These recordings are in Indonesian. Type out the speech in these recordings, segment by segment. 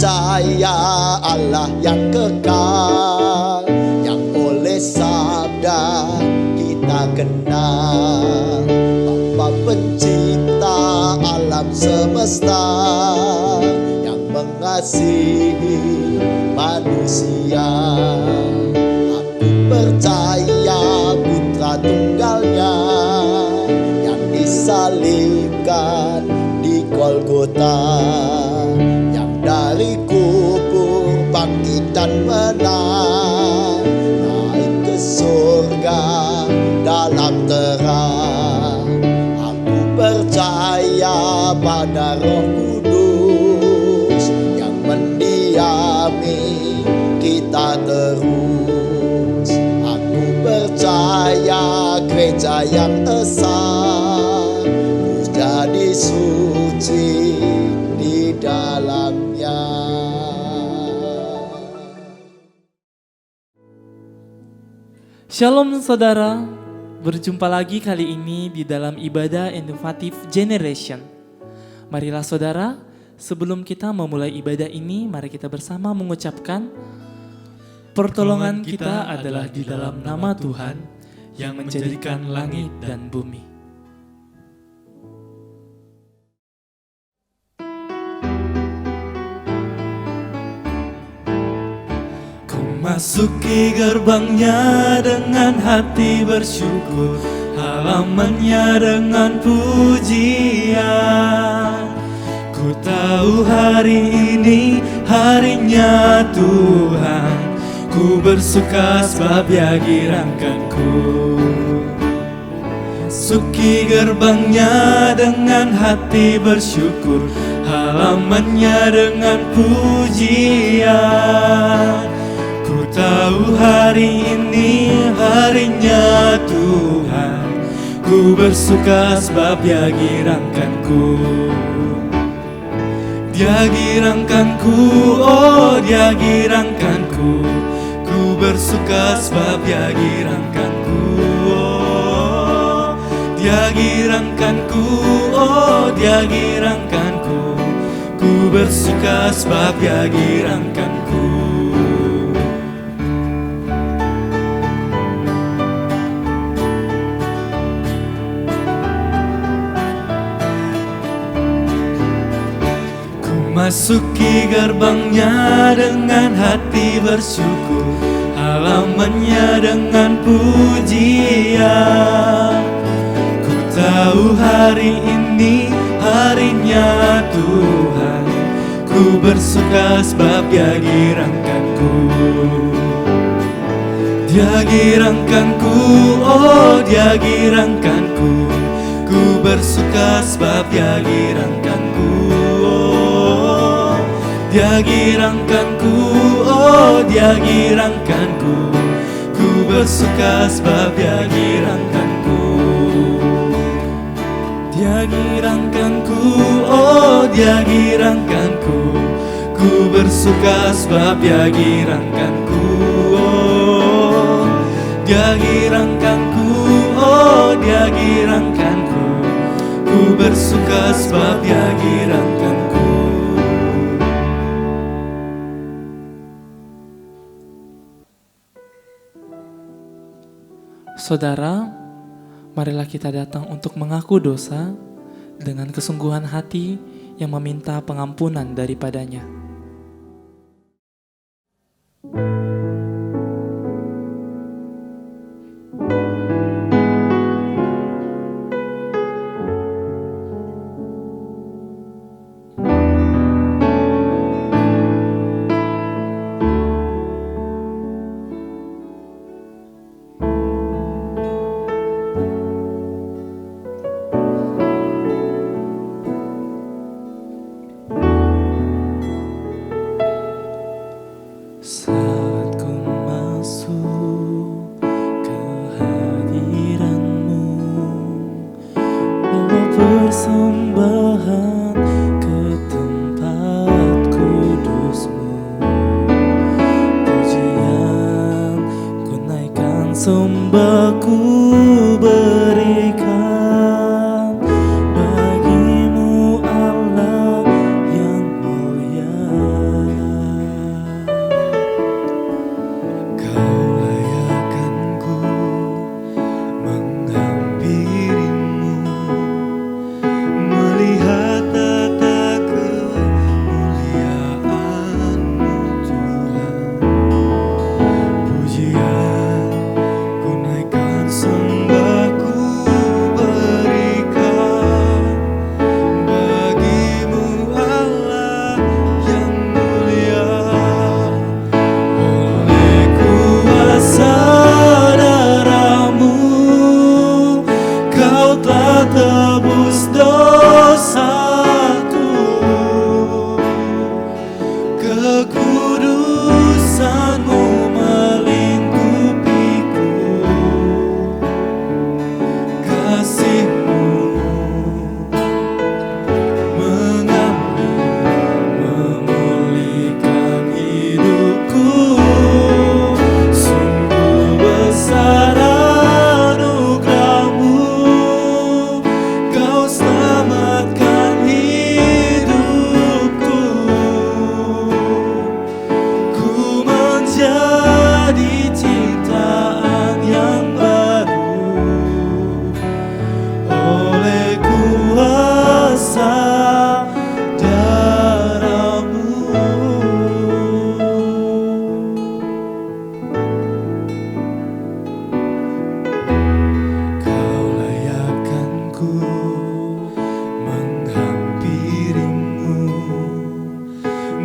percaya Allah yang kekal, yang oleh sabda kita kenal. Bapa pencipta alam semesta, yang mengasihi manusia. Aku percaya putra tunggalnya yang disalibkan di Golgota, yang dari kubur bangkit dan menang, naik ke surga dalam terang. Aku percaya pada Roh Kudus yang mendiami kita terus. Aku percaya gereja yang esa, ku jadi suci di dalamnya. Shalom saudara, berjumpa lagi kali ini di dalam ibadah Inovatif Generation. Marilah saudara, sebelum kita memulai ibadah ini, mari kita bersama mengucapkan pertolongan kita adalah di dalam nama Tuhan yang menjadikan langit dan bumi. Masuki gerbangnya dengan hati bersyukur, halamannya dengan pujian. Ku tahu hari ini harinya Tuhan, ku bersuka sebab Dia girangkanku. Masuki gerbangnya dengan hati bersyukur, halamannya dengan pujian. Ku tahu hari ini harinya Tuhan, ku bersuka sebab Dia girangkanku. Dia girangkanku, oh Dia girangkanku, ku bersuka sebab Dia girangkanku. Oh, Dia girangkanku, oh Dia girangkanku, ku bersuka sebab Dia girangkanku. Masuki gerbangnya dengan hati bersyukur, halamannya dengan pujian. Ku tahu hari ini harinya Tuhan, ku bersuka sebab Dia girangkanku. Dia girangkanku, oh Dia girangkanku, ku bersuka sebab Dia girangkanku. Dia girangkanku, oh Dia girangkanku, ku bersuka sebab Dia girangkanku. Dia girangkanku, oh Dia girangkanku, ku bersuka sebab Dia girangkanku. Oh, Dia girangkanku, oh Dia girangkanku, ku bersuka sebab Dia girangkanku. Saudara, marilah kita datang untuk mengaku dosa dengan kesungguhan hati yang meminta pengampunan daripadanya.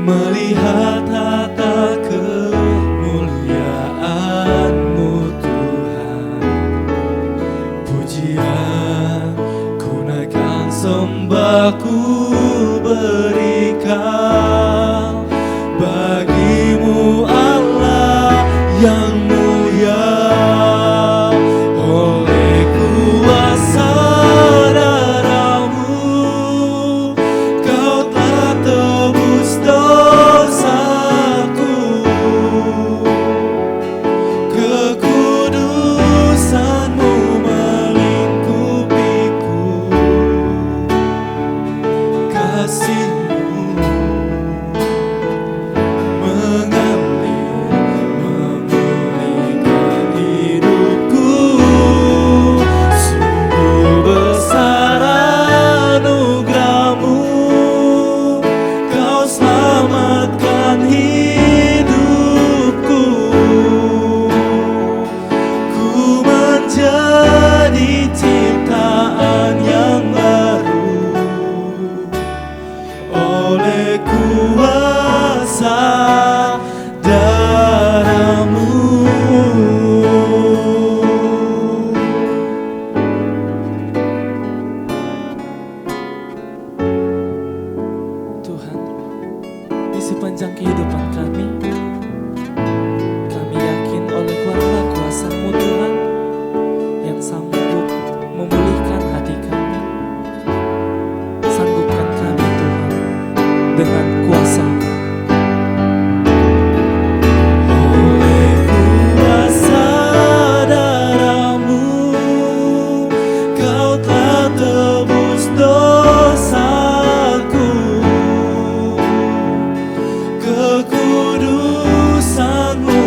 melihat harta kemuliaan-Mu Tuhan. Pujian ku naikkan, sembahku berikan bagi-Mu Allah yang mulia. Oleh kuasa darah-Mu Kau telah tebus dosaku. Kekudusan-Mu melingkupiku. Kasih-Mu mengalir, memulihkan hidupku. Sungguh besar anugerah-Mu, Kau selamatkan hidupku. Ku menjadi ciptaan yang baru oleh kuasa darah-Mu. Tuhan, di sepanjang kehidupan kami yakin oleh kuasa-Mu Tuhan yang sanggup memulihkan hati kami. Sanggupkan kami Tuhan dengan kuasa-Mu. Oleh kuasa darah-Mu Kau telah tebus dosaku. Kekudusan-Mu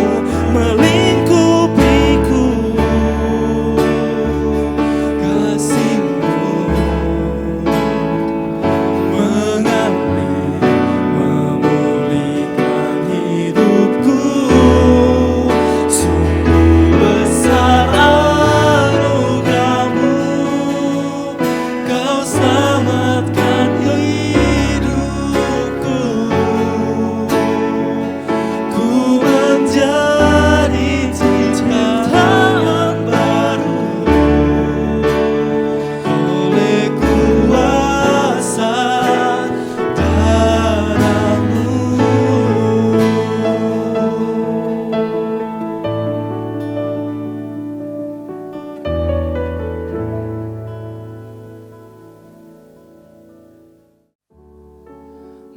melingkupiku. Kasih-Mu mengalir, memulihkan hidupku. Sungguh besar anugerah-Mu, Kau selamatkan hidupku. Ku menjadi ciptaan baru oleh kuasa darah-Mu.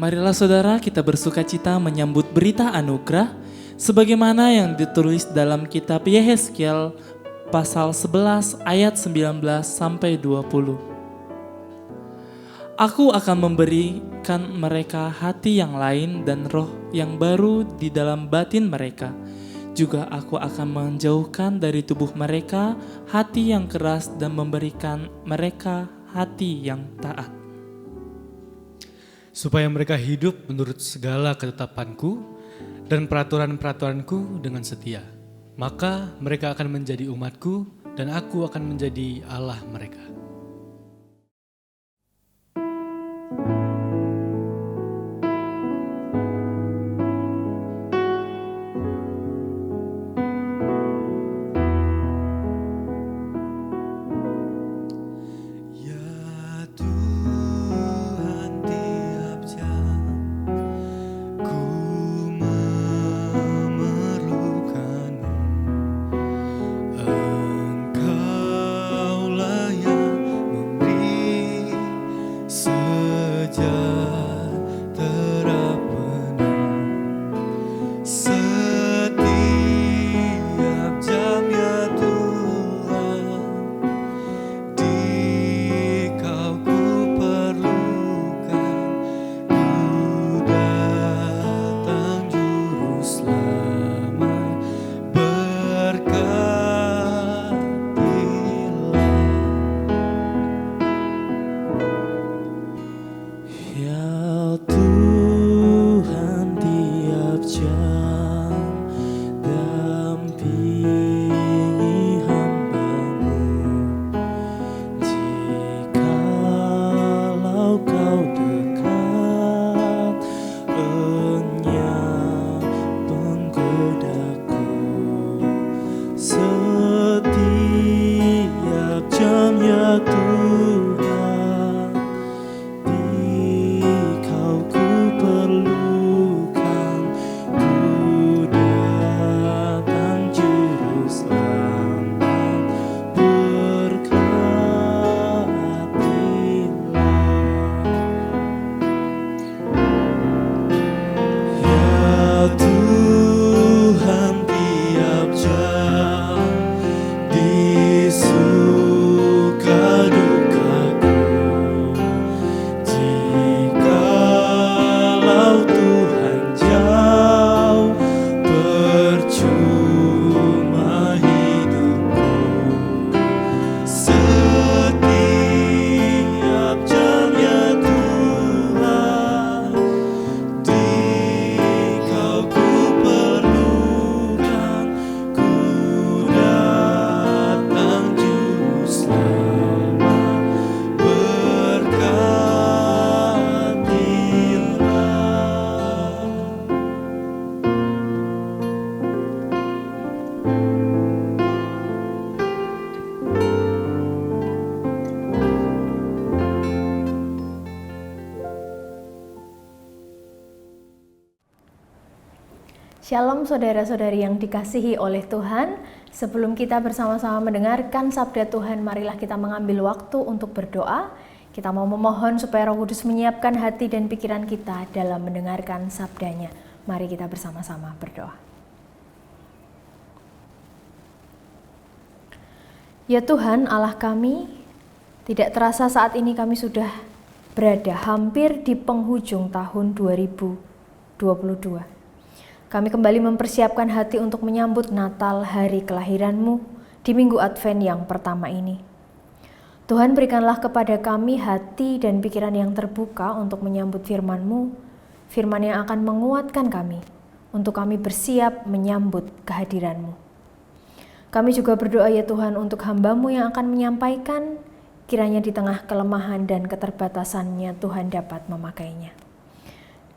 Marilah saudara kita bersukacita menyambut berita anugerah sebagaimana yang ditulis dalam kitab Yehezkiel pasal 11 ayat 19 sampai 20. Aku akan memberikan mereka hati yang lain dan roh yang baru di dalam batin mereka. Juga aku akan menjauhkan dari tubuh mereka hati yang keras dan memberikan mereka hati yang taat. Supaya mereka hidup menurut segala ketetapanku dan peraturan-peraturanku dengan setia. Maka mereka akan menjadi umatku dan aku akan menjadi Allah mereka. Ya Tuhan, tiap jam ku memerlukan-Mu. Engkaulah yang Shalom saudara-saudari yang dikasihi oleh Tuhan. Sebelum kita bersama-sama mendengarkan sabda Tuhan, marilah kita mengambil waktu untuk berdoa. Kita mau memohon supaya Roh Kudus menyiapkan hati dan pikiran kita dalam mendengarkan sabdanya. Mari kita bersama-sama berdoa. Ya Tuhan Allah kami, tidak terasa saat ini kami sudah berada hampir di penghujung tahun 2022. Kami kembali mempersiapkan hati untuk menyambut Natal, hari kelahiran-Mu, di Minggu Advent yang pertama ini. Tuhan, berikanlah kepada kami hati dan pikiran yang terbuka untuk menyambut firman-Mu, firman yang akan menguatkan kami, untuk kami bersiap menyambut kehadiran-Mu. Kami juga berdoa ya Tuhan untuk hamba-Mu yang akan menyampaikan, kiranya di tengah kelemahan dan keterbatasannya Tuhan dapat memakainya.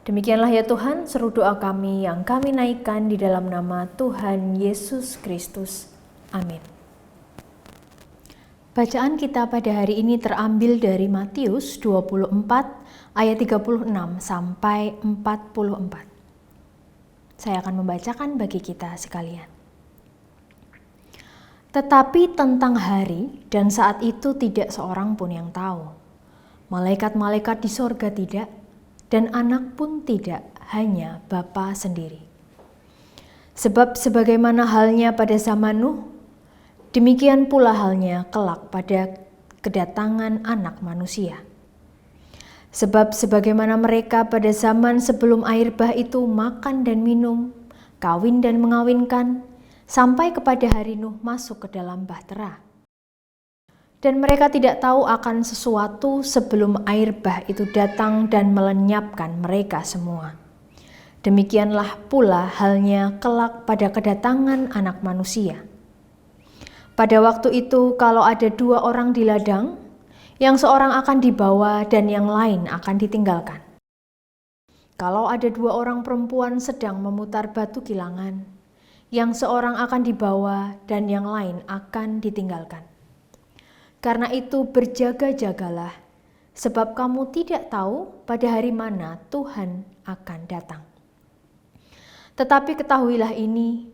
Demikianlah ya Tuhan, seru doa kami yang kami naikkan di dalam nama Tuhan Yesus Kristus. Amin. Bacaan kita pada hari ini terambil dari Matius 24 ayat 36 sampai 44. Saya akan membacakan bagi kita sekalian. Tetapi tentang hari dan saat itu tidak seorang pun yang tahu. Malaikat-malaikat di sorga tidak, dan anak pun tidak, hanya Bapa sendiri. Sebab sebagaimana halnya pada zaman Nuh, demikian pula halnya kelak pada kedatangan Anak Manusia. Sebab sebagaimana mereka pada zaman sebelum air bah itu makan dan minum, kawin dan mengawinkan, sampai kepada hari Nuh masuk ke dalam bahtera. Dan mereka tidak tahu akan sesuatu sebelum air bah itu datang dan melenyapkan mereka semua. Demikianlah pula halnya kelak pada kedatangan Anak Manusia. Pada waktu itu kalau ada 2 orang di ladang, yang seorang akan dibawa dan yang lain akan ditinggalkan. Kalau ada 2 orang perempuan sedang memutar batu kilangan, yang seorang akan dibawa dan yang lain akan ditinggalkan. Karena itu berjaga-jagalah, sebab kamu tidak tahu pada hari mana Tuhan akan datang. Tetapi ketahuilah ini,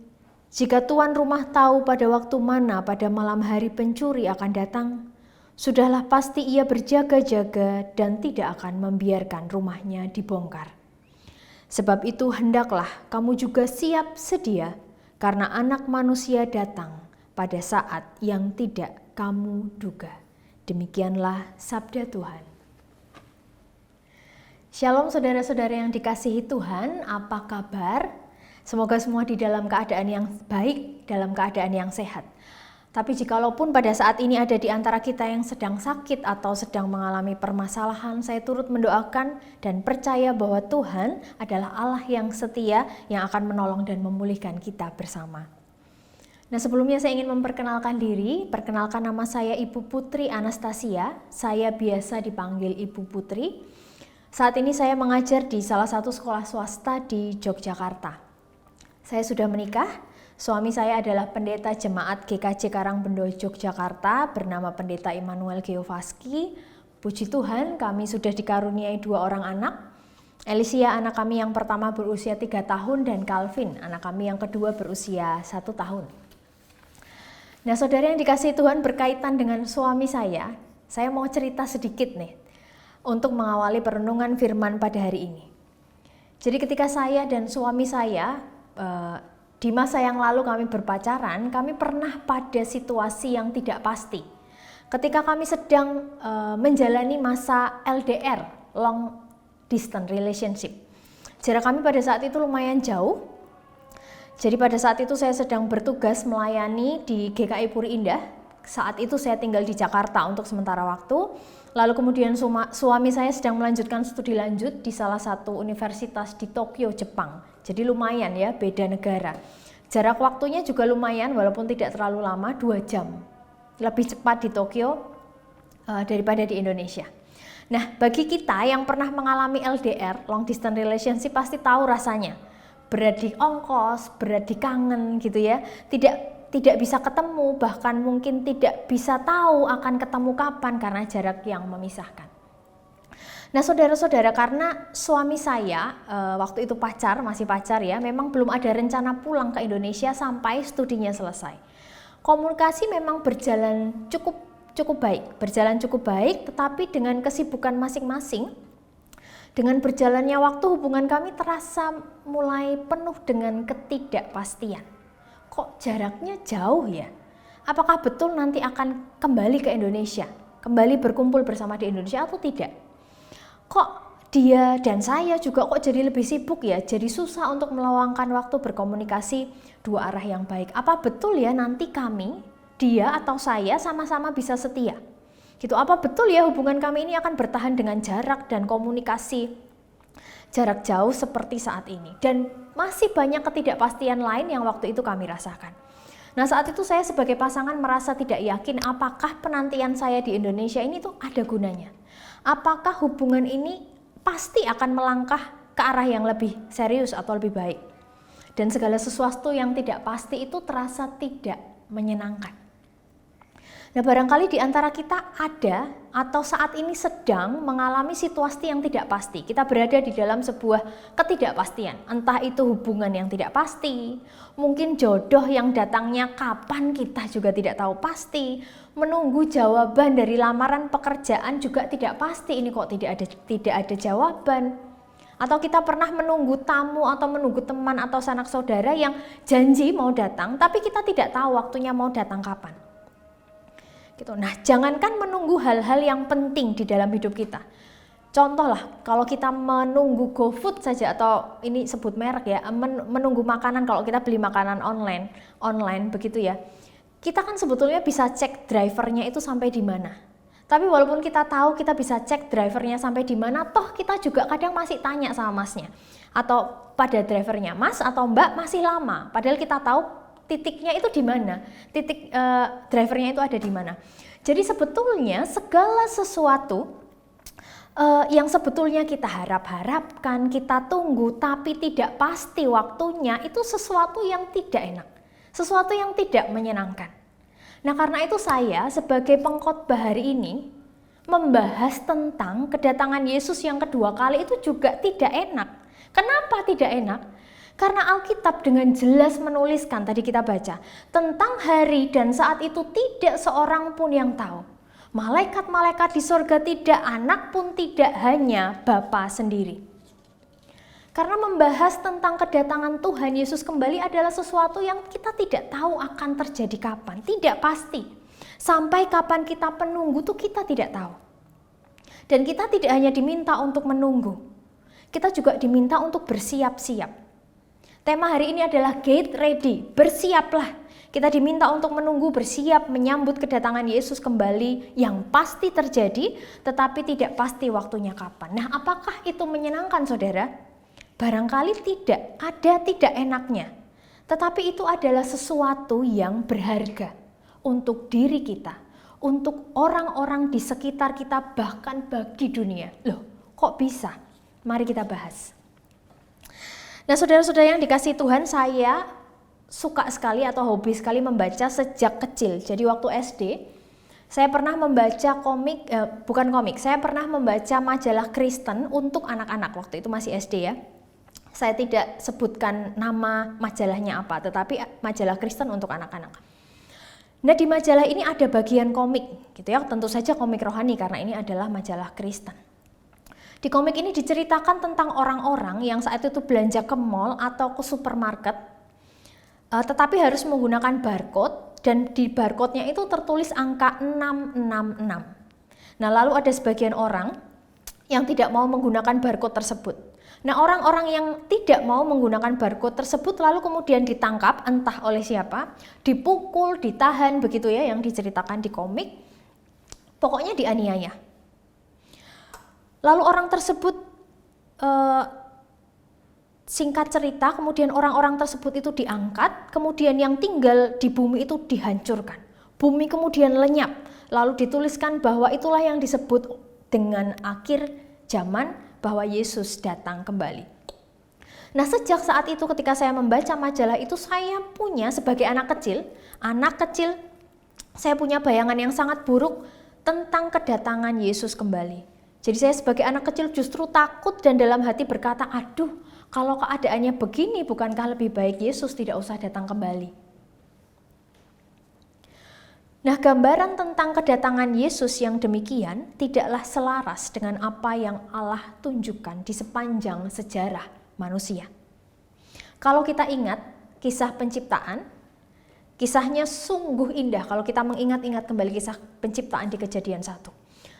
jika tuan rumah tahu pada waktu mana pada malam hari pencuri akan datang, sudahlah pasti ia berjaga-jaga dan tidak akan membiarkan rumahnya dibongkar. Sebab itu hendaklah kamu juga siap sedia, karena Anak Manusia datang pada saat yang tidak kamu duga. Demikianlah sabda Tuhan. Shalom saudara-saudara yang dikasihi Tuhan, apa kabar? Semoga semua di dalam keadaan yang baik, dalam keadaan yang sehat. Tapi jikalaupun pada saat ini ada di antara kita yang sedang sakit atau sedang mengalami permasalahan, saya turut mendoakan dan percaya bahwa Tuhan adalah Allah yang setia yang akan menolong dan memulihkan kita bersama. Nah, sebelumnya saya ingin memperkenalkan diri. Perkenalkan, nama saya Ibu Putri Anastasia. Saya biasa dipanggil Ibu Putri. Saat ini saya mengajar di salah satu sekolah swasta di Yogyakarta. Saya sudah menikah. Suami saya adalah pendeta jemaat GKJ Karangbendo Yogyakarta bernama Pendeta Immanuel Geovaski. Puji Tuhan, kami sudah dikaruniai 2 orang anak. Elisia anak kami yang pertama berusia 3 tahun dan Calvin anak kami yang kedua berusia 1 tahun. Nah, saudara yang dikasihi Tuhan, berkaitan dengan suami saya mau cerita sedikit nih untuk mengawali perenungan firman pada hari ini. Jadi ketika saya dan suami saya di masa yang lalu kami berpacaran, kami pernah pada situasi yang tidak pasti. Ketika kami sedang menjalani masa LDR, long distance relationship. Jarak kami pada saat itu lumayan jauh. Jadi pada saat itu saya sedang bertugas melayani di GKI Puri Indah. Saat itu saya tinggal di Jakarta untuk sementara waktu. Lalu kemudian suami saya sedang melanjutkan studi lanjut di salah satu universitas di Tokyo, Jepang. Jadi lumayan ya, beda negara. Jarak waktunya juga lumayan walaupun tidak terlalu lama, 2 jam. Lebih cepat di Tokyo daripada di Indonesia. Nah, bagi kita yang pernah mengalami LDR, long distance relationship, pasti tahu rasanya. Berat di ongkos, berat di kangen gitu ya. Tidak bisa ketemu, bahkan mungkin tidak bisa tahu akan ketemu kapan karena jarak yang memisahkan. Nah saudara-saudara, karena suami saya waktu itu masih pacar ya, memang belum ada rencana pulang ke Indonesia sampai studinya selesai. Komunikasi memang berjalan cukup baik, tetapi dengan kesibukan masing-masing, dengan berjalannya waktu hubungan kami terasa mulai penuh dengan ketidakpastian. Kok jaraknya jauh ya? Apakah betul nanti akan kembali ke Indonesia? Kembali berkumpul bersama di Indonesia atau tidak? Kok dia dan saya juga kok jadi lebih sibuk ya? Jadi susah untuk meluangkan waktu berkomunikasi dua arah yang baik. Apa betul ya nanti kami, dia atau saya sama-sama bisa setia? Gitu, apa betul ya hubungan kami ini akan bertahan dengan jarak dan komunikasi jarak jauh seperti saat ini? Dan masih banyak ketidakpastian lain yang waktu itu kami rasakan. Nah saat itu saya sebagai pasangan merasa tidak yakin apakah penantian saya di Indonesia ini tuh ada gunanya. Apakah hubungan ini pasti akan melangkah ke arah yang lebih serius atau lebih baik. Dan segala sesuatu yang tidak pasti itu terasa tidak menyenangkan. Nah barangkali di antara kita ada atau saat ini sedang mengalami situasi yang tidak pasti. Kita berada di dalam sebuah ketidakpastian. Entah itu hubungan yang tidak pasti, mungkin jodoh yang datangnya kapan kita juga tidak tahu pasti. Menunggu jawaban dari lamaran pekerjaan juga tidak pasti, ini kok tidak ada jawaban. Atau kita pernah menunggu tamu atau menunggu teman atau sanak saudara yang janji mau datang, tapi kita tidak tahu waktunya mau datang kapan. Gitu. Nah, jangankan menunggu hal-hal yang penting di dalam hidup kita. Contoh lah, kalau kita menunggu GoFood saja atau ini sebut merek ya, menunggu makanan, kalau kita beli makanan online begitu ya. Kita kan sebetulnya bisa cek drivernya itu sampai di mana. Tapi walaupun kita tahu kita bisa cek drivernya sampai di mana, toh kita juga kadang masih tanya sama masnya atau pada drivernya, Mas atau Mbak masih lama. Padahal kita tahu titiknya itu di mana, titik drivernya itu ada di mana. Jadi sebetulnya segala sesuatu yang sebetulnya kita harap-harapkan, kita tunggu tapi tidak pasti waktunya, itu sesuatu yang tidak enak, sesuatu yang tidak menyenangkan. Nah karena itu saya sebagai pengkhotbah hari ini membahas tentang kedatangan Yesus yang kedua kali itu juga tidak enak. Kenapa tidak enak? Karena Alkitab dengan jelas menuliskan, tadi kita baca, tentang hari dan saat itu tidak seorang pun yang tahu. Malaikat-malaikat di sorga tidak, anak pun tidak, hanya Bapa sendiri. Karena membahas tentang kedatangan Tuhan Yesus kembali adalah sesuatu yang kita tidak tahu akan terjadi kapan, tidak pasti. Sampai kapan kita menunggu tuh kita tidak tahu. Dan kita tidak hanya diminta untuk menunggu, kita juga diminta untuk bersiap-siap. Tema hari ini adalah Get Ready, bersiaplah. Kita diminta untuk menunggu, bersiap, menyambut kedatangan Yesus kembali yang pasti terjadi, tetapi tidak pasti waktunya kapan. Nah, apakah itu menyenangkan, saudara? Barangkali tidak, ada tidak enaknya. Tetapi itu adalah sesuatu yang berharga untuk diri kita, untuk orang-orang di sekitar kita, bahkan bagi dunia. Loh, kok bisa? Mari kita bahas. Nah saudara-saudara yang dikasihi Tuhan, saya suka sekali atau hobi sekali membaca sejak kecil. Jadi waktu SD, saya pernah membaca saya pernah membaca majalah Kristen untuk anak-anak, waktu itu masih SD ya. Saya tidak sebutkan nama majalahnya apa, tetapi majalah Kristen untuk anak-anak. Nah di majalah ini ada bagian komik, gitu ya, tentu saja komik rohani karena ini adalah majalah Kristen. Di komik ini diceritakan tentang orang-orang yang saat itu belanja ke mall atau ke supermarket, tetapi harus menggunakan barcode, dan di barcode-nya itu tertulis angka 666. Nah lalu ada sebagian orang yang tidak mau menggunakan barcode tersebut. Nah orang-orang yang tidak mau menggunakan barcode tersebut lalu kemudian ditangkap entah oleh siapa, dipukul, ditahan, begitu ya yang diceritakan di komik, pokoknya dianiaya. Lalu orang tersebut, singkat cerita, kemudian orang-orang tersebut itu diangkat, kemudian yang tinggal di bumi itu dihancurkan. Bumi kemudian lenyap, lalu dituliskan bahwa itulah yang disebut dengan akhir zaman, bahwa Yesus datang kembali. Nah sejak saat itu ketika saya membaca majalah itu, saya punya sebagai anak kecil, saya punya bayangan yang sangat buruk tentang kedatangan Yesus kembali. Jadi saya sebagai anak kecil justru takut dan dalam hati berkata, aduh kalau keadaannya begini bukankah lebih baik Yesus tidak usah datang kembali. Nah, gambaran tentang kedatangan Yesus yang demikian tidaklah selaras dengan apa yang Allah tunjukkan di sepanjang sejarah manusia. Kalau kita ingat kisah penciptaan, kisahnya sungguh indah kalau kita mengingat-ingat kembali kisah penciptaan di Kejadian 1.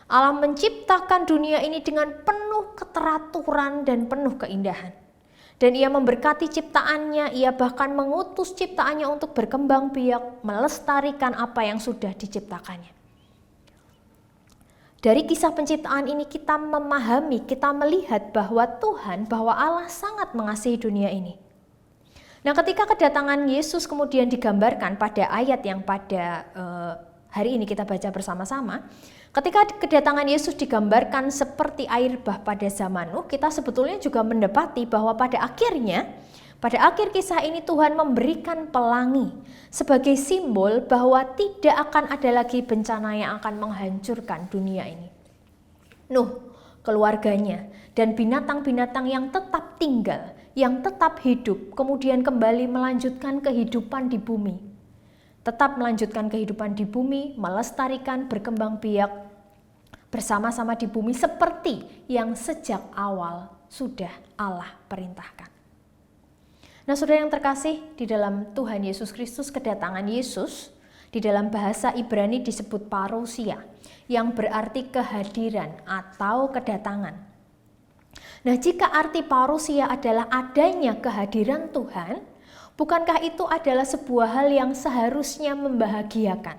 Allah menciptakan dunia ini dengan penuh keteraturan dan penuh keindahan. Dan ia memberkati ciptaannya, ia bahkan mengutus ciptaannya untuk berkembang biak, melestarikan apa yang sudah diciptakannya. Dari kisah penciptaan ini kita memahami, kita melihat bahwa bahwa Allah sangat mengasihi dunia ini. Nah, ketika kedatangan Yesus kemudian digambarkan pada ayat yang pada hari ini kita baca bersama-sama, ketika kedatangan Yesus digambarkan seperti air bah pada zaman Nuh, kita sebetulnya juga mendapati bahwa pada akhir kisah ini Tuhan memberikan pelangi sebagai simbol bahwa tidak akan ada lagi bencana yang akan menghancurkan dunia ini. Nuh, keluarganya, dan binatang-binatang yang tetap tinggal, yang tetap hidup, kemudian kembali melanjutkan kehidupan di bumi. Tetap melanjutkan kehidupan di bumi, melestarikan, berkembang biak bersama-sama di bumi seperti yang sejak awal sudah Allah perintahkan. Nah, saudara yang terkasih, di dalam Tuhan Yesus Kristus, kedatangan Yesus di dalam bahasa Ibrani disebut parousia, yang berarti kehadiran atau kedatangan. Nah, jika arti parousia adalah adanya kehadiran Tuhan, bukankah itu adalah sebuah hal yang seharusnya membahagiakan,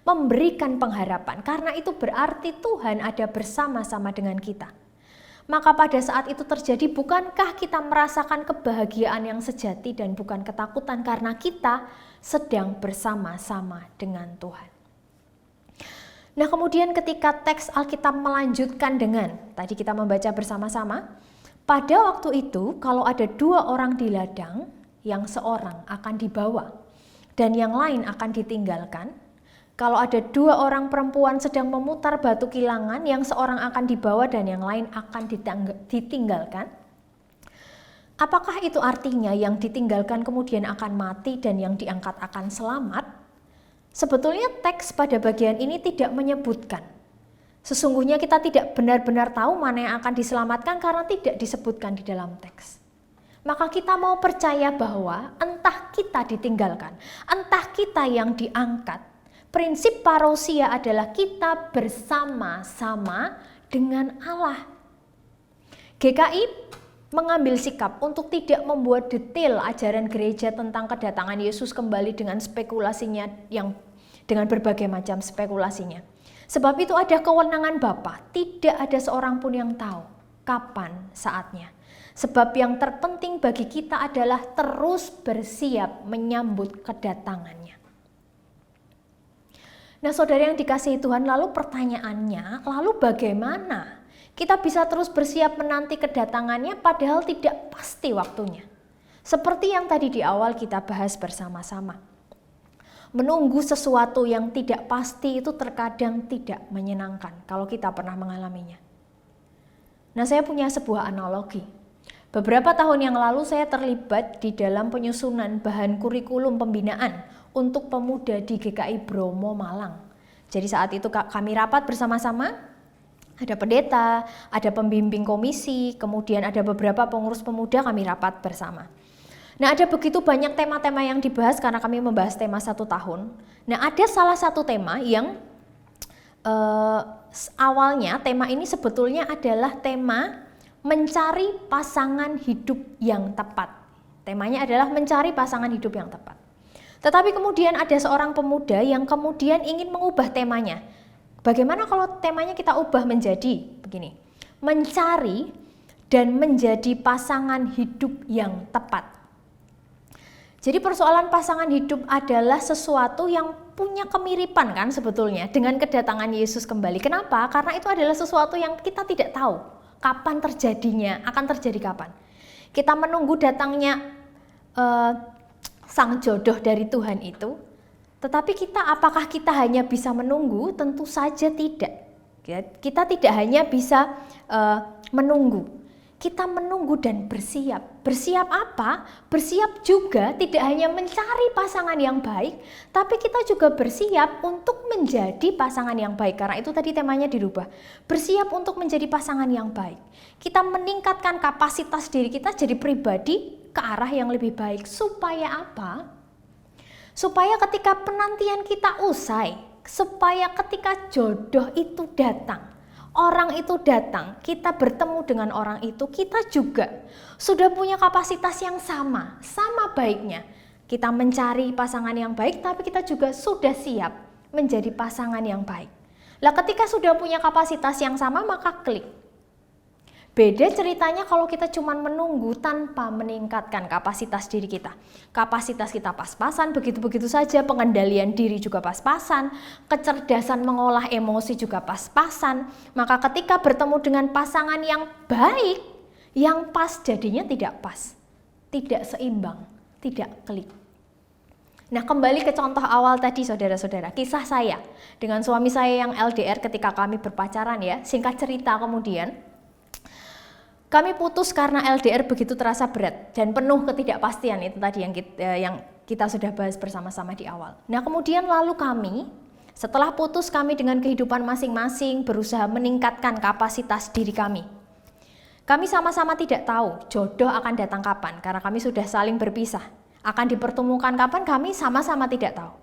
memberikan pengharapan, karena itu berarti Tuhan ada bersama-sama dengan kita. Maka pada saat itu terjadi, bukankah kita merasakan kebahagiaan yang sejati dan bukan ketakutan karena kita sedang bersama-sama dengan Tuhan. Nah, kemudian ketika teks Alkitab melanjutkan dengan, tadi kita membaca bersama-sama, pada waktu itu kalau ada 2 orang di ladang, yang seorang akan dibawa dan yang lain akan ditinggalkan. Kalau ada 2 orang perempuan sedang memutar batu kilangan, yang seorang akan dibawa dan yang lain akan ditinggalkan. Apakah itu artinya yang ditinggalkan kemudian akan mati dan yang diangkat akan selamat? Sebetulnya teks pada bagian ini tidak menyebutkan. Sesungguhnya kita tidak benar-benar tahu mana yang akan diselamatkan karena tidak disebutkan di dalam teks. Maka kita mau percaya bahwa entah kita ditinggalkan, entah kita yang diangkat, prinsip parousia adalah kita bersama-sama dengan Allah. GKI mengambil sikap untuk tidak membuat detail ajaran gereja tentang kedatangan Yesus kembali dengan spekulasinya, yang dengan berbagai macam spekulasinya. Sebab itu ada kewenangan Bapa, tidak ada seorang pun yang tahu kapan saatnya. Sebab yang terpenting bagi kita adalah terus bersiap menyambut kedatangannya. Nah, saudara yang dikasihi Tuhan, lalu pertanyaannya, lalu bagaimana kita bisa terus bersiap menanti kedatangannya padahal tidak pasti waktunya? Seperti yang tadi di awal kita bahas bersama-sama. Menunggu sesuatu yang tidak pasti itu terkadang tidak menyenangkan kalau kita pernah mengalaminya. Nah, saya punya sebuah analogi. Beberapa tahun yang lalu saya terlibat di dalam penyusunan bahan kurikulum pembinaan untuk pemuda di GKI Bromo Malang. Jadi saat itu kami rapat bersama-sama, ada pendeta, ada pembimbing komisi, kemudian ada beberapa pengurus pemuda, kami rapat bersama. Nah, ada begitu banyak tema-tema yang dibahas karena kami membahas tema 1 tahun. Nah, ada salah satu tema yang awalnya tema ini sebetulnya adalah tema mencari pasangan hidup yang tepat. Temanya adalah mencari pasangan hidup yang tepat. Tetapi kemudian ada seorang pemuda yang kemudian ingin mengubah temanya. Bagaimana kalau temanya kita ubah menjadi begini, mencari dan menjadi pasangan hidup yang tepat. Jadi persoalan pasangan hidup adalah sesuatu yang punya kemiripan kan sebetulnya dengan kedatangan Yesus kembali. Kenapa? Karena itu adalah sesuatu yang kita tidak tahu kapan terjadinya, akan terjadi kapan. Kita menunggu datangnya sang jodoh dari Tuhan itu, tetapi apakah kita hanya bisa menunggu? Tentu saja tidak. Kita tidak hanya bisa menunggu, kita menunggu dan bersiap. Bersiap apa? Bersiap juga tidak hanya mencari pasangan yang baik, tapi kita juga bersiap untuk menjadi pasangan yang baik. Karena itu tadi temanya dirubah. Bersiap untuk menjadi pasangan yang baik. Kita meningkatkan kapasitas diri kita jadi pribadi ke arah yang lebih baik. Supaya apa? Supaya ketika penantian kita usai, supaya ketika jodoh itu datang, orang itu datang, kita bertemu dengan orang itu, kita juga sudah punya kapasitas yang sama baiknya. Kita mencari pasangan yang baik, tapi kita juga sudah siap menjadi pasangan yang baik. Lah ketika sudah punya kapasitas yang sama, maka klik. Beda ceritanya kalau kita cuma menunggu tanpa meningkatkan kapasitas diri kita. Kapasitas kita pas-pasan, begitu-begitu saja, pengendalian diri juga pas-pasan, kecerdasan mengolah emosi juga pas-pasan. Maka ketika bertemu dengan pasangan yang baik, yang pas jadinya tidak pas, tidak seimbang, tidak klik. Nah, kembali ke contoh awal tadi saudara-saudara, kisah saya dengan suami saya yang LDR ketika kami berpacaran ya. Singkat cerita kemudian, kami putus karena LDR begitu terasa berat dan penuh ketidakpastian, itu tadi yang kita sudah bahas bersama-sama di awal. Nah kemudian lalu kami, setelah putus kami dengan kehidupan masing-masing berusaha meningkatkan kapasitas diri kami. Kami sama-sama tidak tahu jodoh akan datang kapan karena kami sudah saling berpisah. Akan dipertemukan kapan kami sama-sama tidak tahu.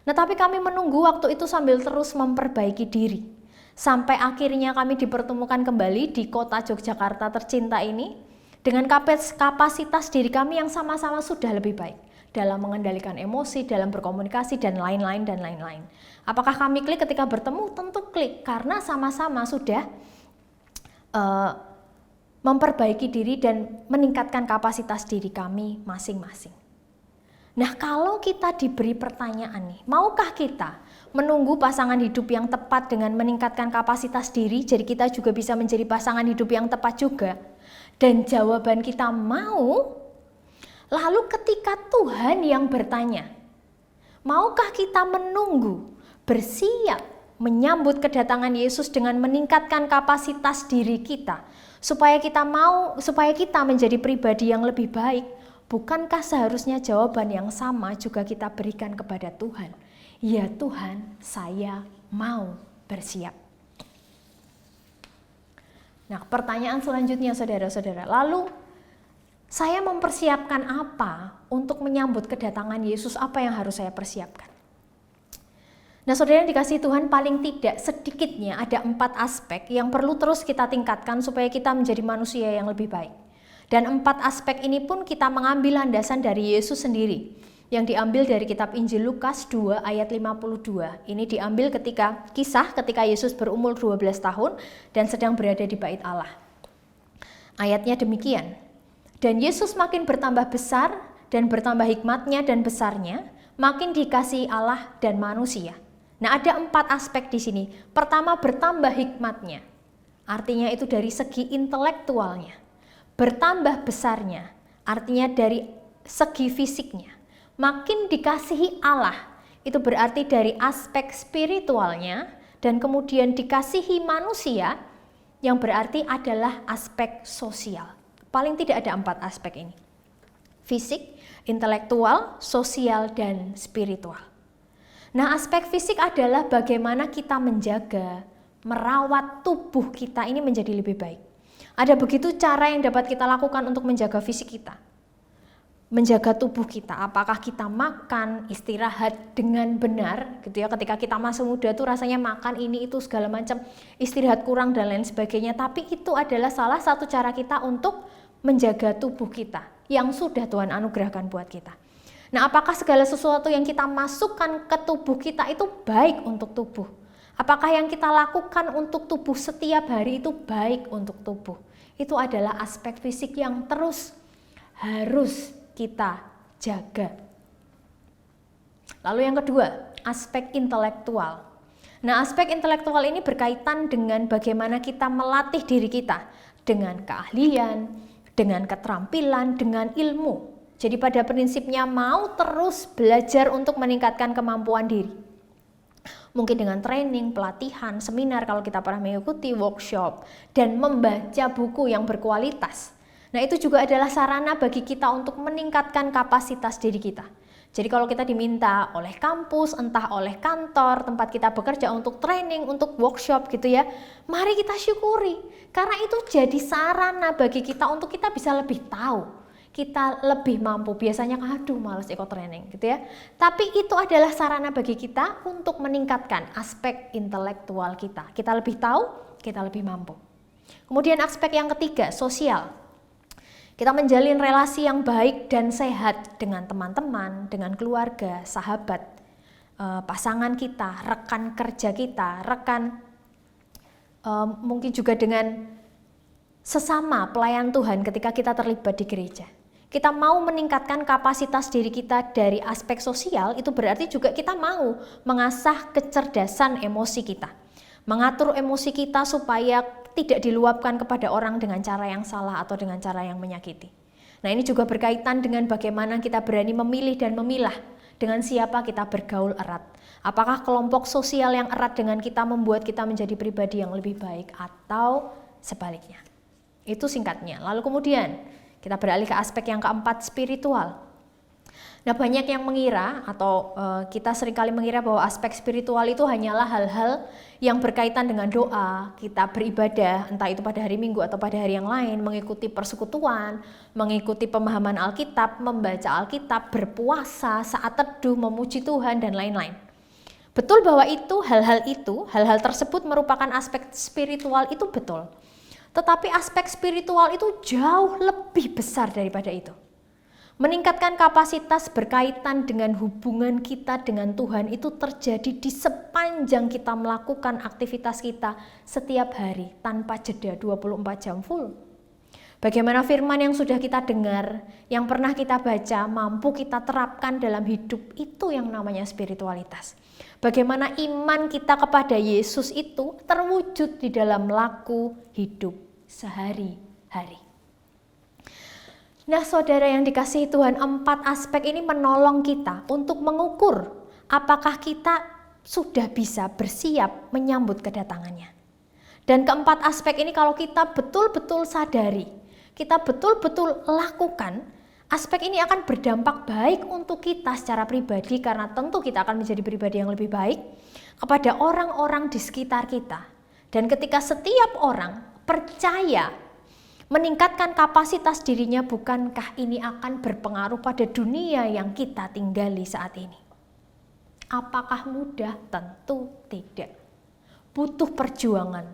Nah tapi kami menunggu waktu itu sambil terus memperbaiki diri. Sampai akhirnya kami dipertemukan kembali di kota Yogyakarta tercinta ini dengan kapasitas diri kami yang sama-sama sudah lebih baik dalam mengendalikan emosi, dalam berkomunikasi dan lain-lain dan lain-lain. Apakah kami klik ketika bertemu? Tentu klik karena sama-sama sudah memperbaiki diri dan meningkatkan kapasitas diri kami masing-masing. Nah kalau kita diberi pertanyaan nih, maukah kita menunggu pasangan hidup yang tepat dengan meningkatkan kapasitas diri, jadi kita juga bisa menjadi pasangan hidup yang tepat juga? Dan jawaban kita mau. Lalu ketika Tuhan yang bertanya, maukah kita menunggu, bersiap menyambut kedatangan Yesus dengan meningkatkan kapasitas diri kita, supaya kita menjadi pribadi yang lebih baik? Bukankah seharusnya jawaban yang sama juga kita berikan kepada Tuhan? Ya Tuhan, saya mau bersiap. Nah, pertanyaan selanjutnya saudara-saudara, lalu saya mempersiapkan apa untuk menyambut kedatangan Yesus? Apa yang harus saya persiapkan? Nah, saudara yang dikasihi Tuhan, paling tidak sedikitnya ada 4 aspek yang perlu terus kita tingkatkan supaya kita menjadi manusia yang lebih baik. Dan 4 aspek ini pun kita mengambil landasan dari Yesus sendiri, yang diambil dari kitab Injil Lukas 2 ayat 52. Ini diambil ketika Yesus berumur 12 tahun dan sedang berada di bait Allah. Ayatnya demikian. Dan Yesus makin bertambah besar dan bertambah hikmatnya dan besarnya, makin dikasihi Allah dan manusia. Nah, ada 4 aspek di sini. Pertama, bertambah hikmatnya. Artinya itu dari segi intelektualnya. Bertambah besarnya, artinya dari segi fisiknya. Makin dikasihi Allah, itu berarti dari aspek spiritualnya, dan kemudian dikasihi manusia, yang berarti adalah aspek sosial. Paling tidak ada 4 aspek ini. Fisik, intelektual, sosial, dan spiritual. Nah, aspek fisik adalah bagaimana kita menjaga, merawat tubuh kita ini menjadi lebih baik. Ada begitu cara yang dapat kita lakukan untuk menjaga fisik kita. Menjaga tubuh kita, apakah kita makan, istirahat dengan benar gitu ya. Ketika kita masih muda tuh rasanya makan ini itu segala macam, istirahat kurang dan lain sebagainya, tapi itu adalah salah satu cara kita untuk menjaga tubuh kita yang sudah Tuhan anugerahkan buat kita. Nah, apakah segala sesuatu yang kita masukkan ke tubuh kita itu baik untuk tubuh? Apakah yang kita lakukan untuk tubuh setiap hari itu baik untuk tubuh? Itu adalah aspek fisik yang terus harus kita jaga. Lalu yang kedua, aspek intelektual. Nah, aspek intelektual ini berkaitan dengan bagaimana kita melatih diri kita dengan keahlian, dengan keterampilan, dengan ilmu. Jadi pada prinsipnya mau terus belajar untuk meningkatkan kemampuan diri. Mungkin dengan training, pelatihan, seminar kalau kita pernah mengikuti, workshop, dan membaca buku yang berkualitas. Nah, itu juga adalah sarana bagi kita untuk meningkatkan kapasitas diri kita. Jadi kalau kita diminta oleh kampus, entah oleh kantor, tempat kita bekerja untuk training, untuk workshop gitu ya, mari kita syukuri. Karena itu jadi sarana bagi kita untuk kita bisa lebih tahu, kita lebih mampu. Biasanya aduh males ikut training gitu ya. Tapi itu adalah sarana bagi kita untuk meningkatkan aspek intelektual kita. Kita lebih tahu, kita lebih mampu. Kemudian aspek yang ketiga, sosial. Kita menjalin relasi yang baik dan sehat dengan teman-teman, dengan keluarga, sahabat, pasangan kita, rekan kerja kita, mungkin juga dengan sesama pelayan Tuhan ketika kita terlibat di gereja. Kita mau meningkatkan kapasitas diri kita dari aspek sosial, itu berarti juga kita mau mengasah kecerdasan emosi kita. Mengatur emosi kita supaya tidak diluapkan kepada orang dengan cara yang salah atau dengan cara yang menyakiti. Nah, ini juga berkaitan dengan bagaimana kita berani memilih dan memilah dengan siapa kita bergaul erat. Apakah kelompok sosial yang erat dengan kita membuat kita menjadi pribadi yang lebih baik atau sebaliknya. Itu singkatnya. Lalu kemudian kita beralih ke aspek yang keempat, spiritual. Nah, banyak yang mengira atau kita seringkali mengira bahwa aspek spiritual itu hanyalah hal-hal yang berkaitan dengan doa, kita beribadah, entah itu pada hari Minggu atau pada hari yang lain, mengikuti persekutuan, mengikuti pemahaman Alkitab, membaca Alkitab, berpuasa, saat teduh, memuji Tuhan, dan lain-lain. Betul bahwa hal-hal tersebut merupakan aspek spiritual, itu betul. Tetapi aspek spiritual itu jauh lebih besar daripada itu. Meningkatkan kapasitas berkaitan dengan hubungan kita dengan Tuhan itu terjadi di sepanjang kita melakukan aktivitas kita setiap hari tanpa jeda 24 jam full. Bagaimana firman yang sudah kita dengar, yang pernah kita baca, mampu kita terapkan dalam hidup, itu yang namanya spiritualitas. Bagaimana iman kita kepada Yesus itu terwujud di dalam laku hidup sehari-hari. Nah, saudara yang dikasihi Tuhan, 4 aspek ini menolong kita untuk mengukur apakah kita sudah bisa bersiap menyambut kedatangannya. Dan keempat aspek ini kalau kita betul-betul sadari, kita betul-betul lakukan, aspek ini akan berdampak baik untuk kita secara pribadi karena tentu kita akan menjadi pribadi yang lebih baik kepada orang-orang di sekitar kita. Dan ketika setiap orang percaya meningkatkan kapasitas dirinya, bukankah ini akan berpengaruh pada dunia yang kita tinggali saat ini? Apakah mudah? Tentu tidak. Butuh perjuangan.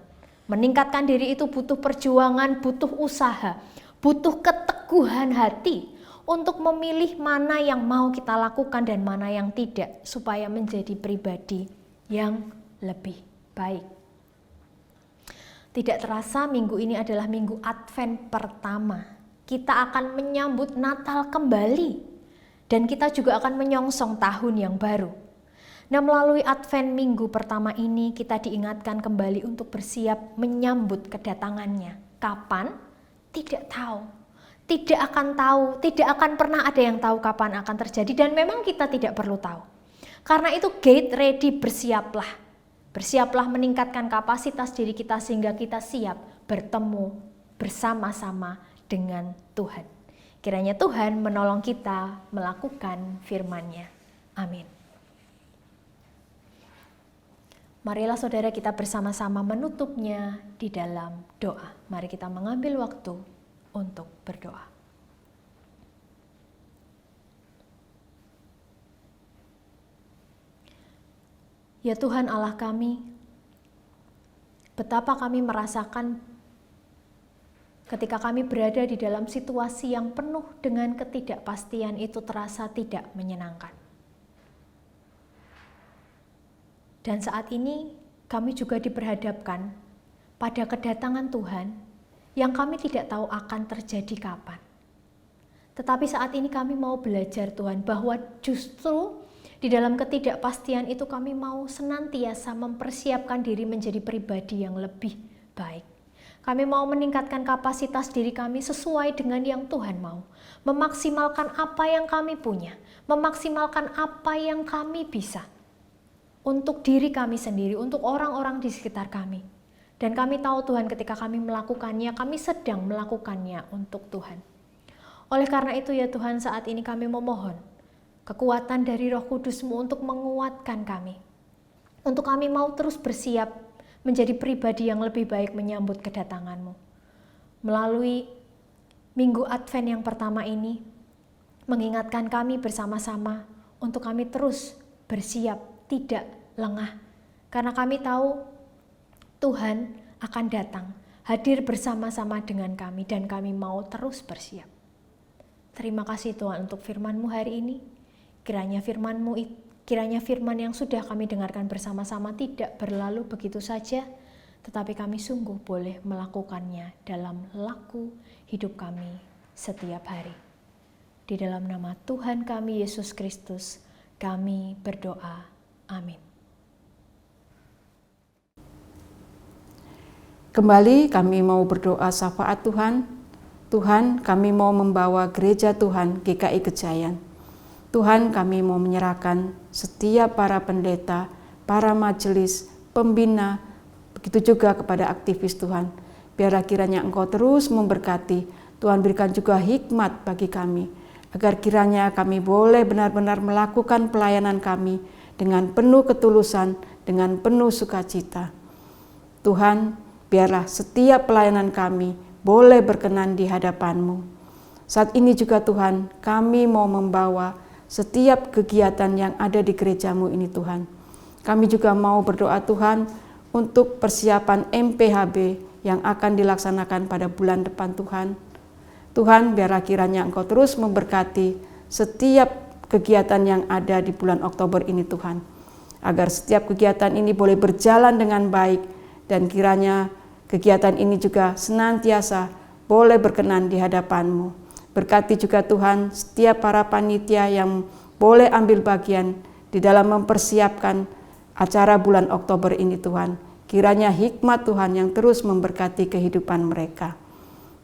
Meningkatkan diri itu butuh perjuangan, butuh usaha, butuh keteguhan hati untuk memilih mana yang mau kita lakukan dan mana yang tidak, supaya menjadi pribadi yang lebih baik. Tidak terasa minggu ini adalah minggu Advent pertama. Kita akan menyambut Natal kembali. Dan kita juga akan menyongsong tahun yang baru. Nah, melalui Advent minggu pertama ini kita diingatkan kembali untuk bersiap menyambut kedatangannya. Kapan? Tidak tahu. Tidak akan pernah ada yang tahu kapan akan terjadi. Dan memang kita tidak perlu tahu. Karena itu get ready, bersiaplah. Bersiaplah meningkatkan kapasitas diri kita sehingga kita siap bertemu bersama-sama dengan Tuhan. Kiranya Tuhan menolong kita melakukan firman-Nya. Amin. Marilah saudara kita bersama-sama menutupnya di dalam doa. Mari kita mengambil waktu untuk berdoa. Ya Tuhan Allah kami, betapa kami merasakan ketika kami berada di dalam situasi yang penuh dengan ketidakpastian itu terasa tidak menyenangkan. Dan saat ini kami juga diperhadapkan pada kedatangan Tuhan yang kami tidak tahu akan terjadi kapan. Tetapi saat ini kami mau belajar Tuhan bahwa justru di dalam ketidakpastian itu kami mau senantiasa mempersiapkan diri menjadi pribadi yang lebih baik. Kami mau meningkatkan kapasitas diri kami sesuai dengan yang Tuhan mau. Memaksimalkan apa yang kami punya. Memaksimalkan apa yang kami bisa. untuk diri kami sendiri, untuk orang-orang di sekitar kami. Dan kami tahu Tuhan ketika kami melakukannya, kami sedang melakukannya untuk Tuhan. Oleh karena itu ya Tuhan, saat ini kami memohon kekuatan dari Roh Kudus-Mu untuk menguatkan kami. Untuk kami mau terus bersiap menjadi pribadi yang lebih baik menyambut kedatangan-Mu. Melalui Minggu Advent yang pertama ini, mengingatkan kami bersama-sama untuk kami terus bersiap, tidak lengah. Karena kami tahu Tuhan akan datang, hadir bersama-sama dengan kami, dan kami mau terus bersiap. Terima kasih Tuhan untuk firman-Mu hari ini. Kiranya firman yang sudah kami dengarkan bersama-sama tidak berlalu begitu saja, tetapi kami sungguh boleh melakukannya dalam laku hidup kami setiap hari. Di dalam nama Tuhan kami Yesus Kristus, kami berdoa. Amin. Kembali kami mau berdoa syafaat Tuhan. Tuhan, kami mau membawa gereja Tuhan GKI Kejayan. Tuhan, kami mau menyerahkan setiap para pendeta, para majelis, pembina, begitu juga kepada aktivis Tuhan. Biarlah kiranya Engkau terus memberkati. Tuhan berikan juga hikmat bagi kami, agar kiranya kami boleh benar-benar melakukan pelayanan kami dengan penuh ketulusan, dengan penuh sukacita. Tuhan, biarlah setiap pelayanan kami boleh berkenan di hadapan-Mu. Saat ini juga Tuhan, kami mau membawa setiap kegiatan yang ada di gereja-Mu ini Tuhan. Kami juga mau berdoa Tuhan untuk persiapan MPHB yang akan dilaksanakan pada bulan depan Tuhan. Tuhan, biarlah kiranya Engkau terus memberkati setiap kegiatan yang ada di bulan Oktober ini Tuhan. Agar setiap kegiatan ini boleh berjalan dengan baik, dan kiranya kegiatan ini juga senantiasa boleh berkenan di hadapan-Mu. Berkati juga Tuhan setiap para panitia yang boleh ambil bagian di dalam mempersiapkan acara bulan Oktober ini Tuhan. Kiranya hikmat Tuhan yang terus memberkati kehidupan mereka.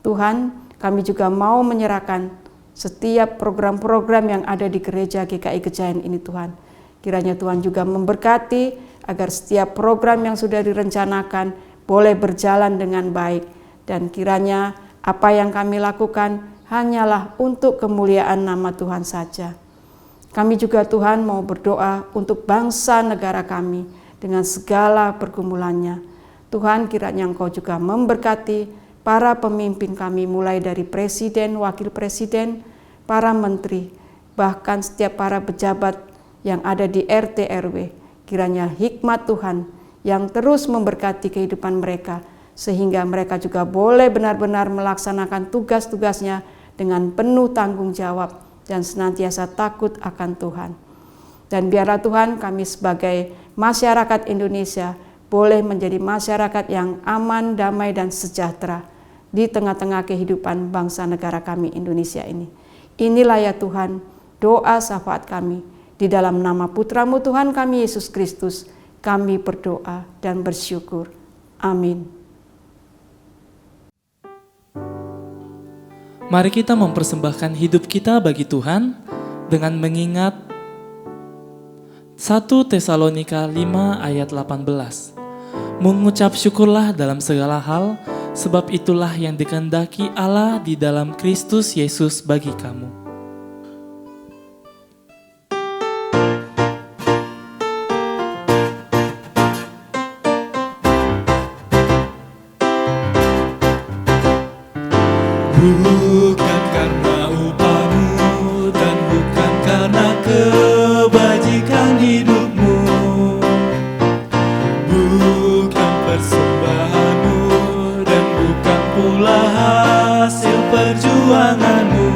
Tuhan, kami juga mau menyerahkan setiap program-program yang ada di gereja GKI Kejayan ini Tuhan. Kiranya Tuhan juga memberkati agar setiap program yang sudah direncanakan boleh berjalan dengan baik, dan kiranya apa yang kami lakukan hanyalah untuk kemuliaan nama Tuhan saja. Kami juga Tuhan mau berdoa untuk bangsa negara kami dengan segala pergumulannya. Tuhan, kiranya Engkau juga memberkati para pemimpin kami, mulai dari presiden, wakil presiden, para menteri, bahkan setiap para pejabat yang ada di RT RW. Kiranya hikmat Tuhan yang terus memberkati kehidupan mereka, sehingga mereka juga boleh benar-benar melaksanakan tugas-tugasnya dengan penuh tanggung jawab dan senantiasa takut akan Tuhan. Dan biarlah Tuhan, kami sebagai masyarakat Indonesia boleh menjadi masyarakat yang aman, damai, dan sejahtera di tengah-tengah kehidupan bangsa negara kami Indonesia ini. Inilah ya Tuhan doa syafaat kami. Di dalam nama Putra-Mu Tuhan kami Yesus Kristus, kami berdoa dan bersyukur. Amin. Mari kita mempersembahkan hidup kita bagi Tuhan dengan mengingat 1 Tesalonika 5 ayat 18. Mengucap syukurlah dalam segala hal, sebab itulah yang dikehendaki Allah di dalam Kristus Yesus bagi kamu. Bukan karena upahmu dan bukan karena kebajikan hidupmu, bukan persembahanmu dan bukan pula hasil perjuanganmu.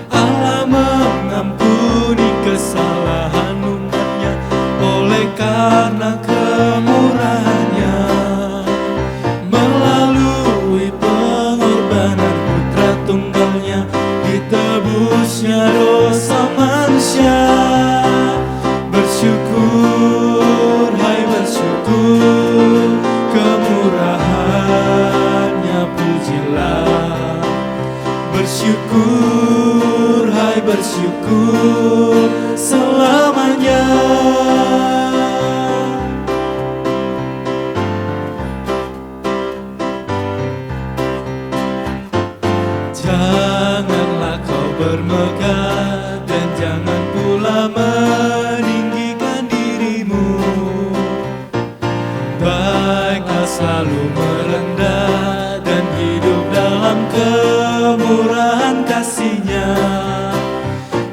Allah mengampuni kesalahan umatnya oleh karena kemurahannya. Melalui pengorbanan Putra Tunggalnya, ditebusnya dosa manusia. Bersyukur, hai bersyukur, kemurahannya pujilah. Bersyukur, hai bersyukur, selamanya. megah dan jangan pula meninggikan dirimu. Baiklah selalu merendah dan hidup dalam kemurahan kasih-Nya.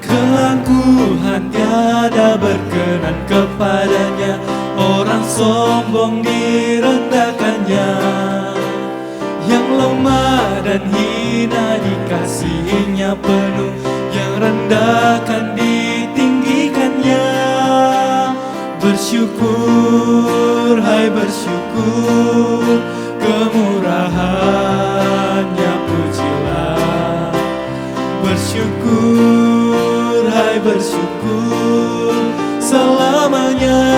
Keangkuhan tiada berkenan kepadanya, orang sombong direndahkannya. Yang lemah dan hina dikasihinya penuh, yang rendahkan ditinggikannya. Bersyukur, hai bersyukur, kemurahannya pujilah. Bersyukur, hai bersyukur, selamanya.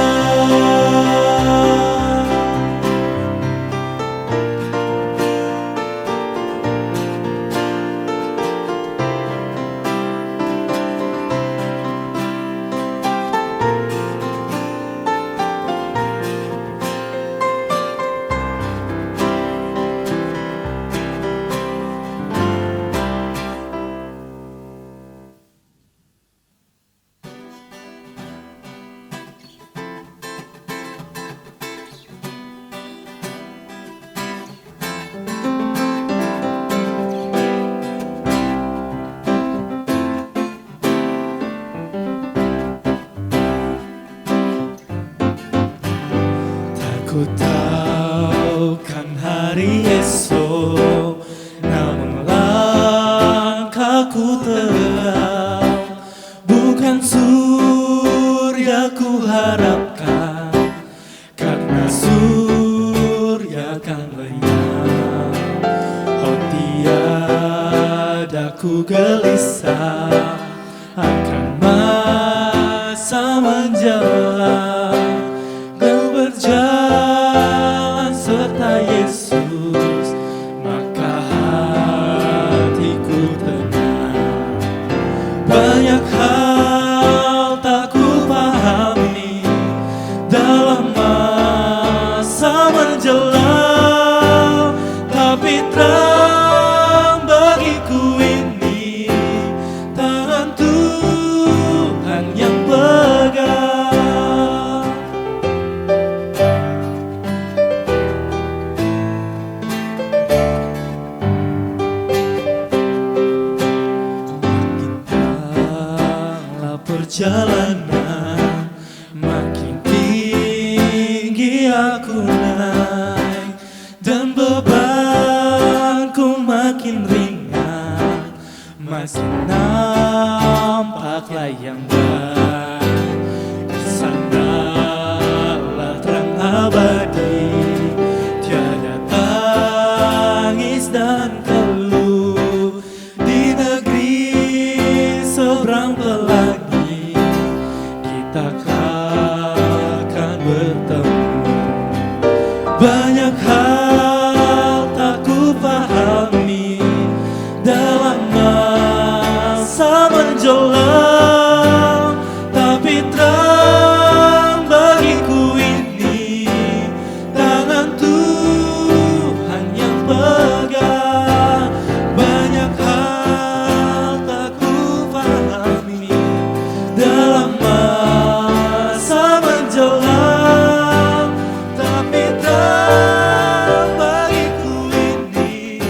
Ku tahu kan hari esok, namun langkahku terang. Bukan surya ku harapkan, karena surya kan lenyap. Oh tiada ku gelisah akan masa menjelang. Kau berjalan serta Yesus, maka hatiku tenang. Banyak hal tak ku pahami dalam masa menjelang, tapi terang bagiku ini tangan Tuhan yang pegang. Perjalanan makin tinggi aku naik, dan bebanku makin ringan, masih nampaklah yang baik. Sanalah terang abadi, tiada tangis dan keluh. Di negeri seberang pelangi kita akan bertemu. Banyak hal tak ku pahami dalam masa menjelang, tapi terang bagiku ini tangan Tuhan yang pegang. Banyak hal tak ku pahami dalam masa menjelang, tapi terang bagiku ini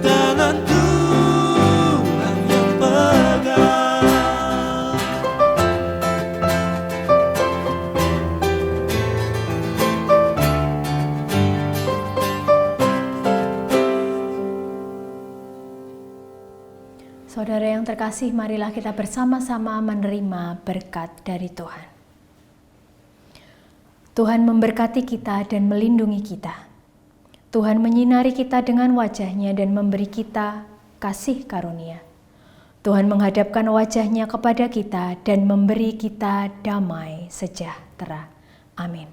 tangan Tuhan yang pegang. Saudara yang terkasih, marilah kita bersama-sama menerima berkat dari Tuhan. Tuhan memberkati kita dan melindungi kita. Tuhan menyinari kita dengan wajah-Nya dan memberi kita kasih karunia. Tuhan menghadapkan wajah-Nya kepada kita dan memberi kita damai sejahtera. Amin.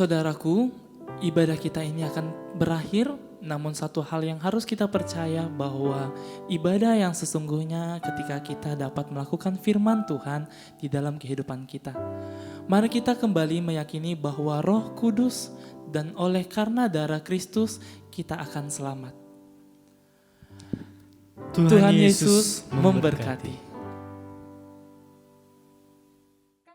saudaraku, ibadah kita ini akan berakhir, namun satu hal yang harus kita percaya bahwa ibadah yang sesungguhnya ketika kita dapat melakukan firman Tuhan di dalam kehidupan kita. Mari kita kembali meyakini bahwa Roh Kudus dan oleh karena darah Kristus kita akan selamat. Tuhan Yesus memberkati.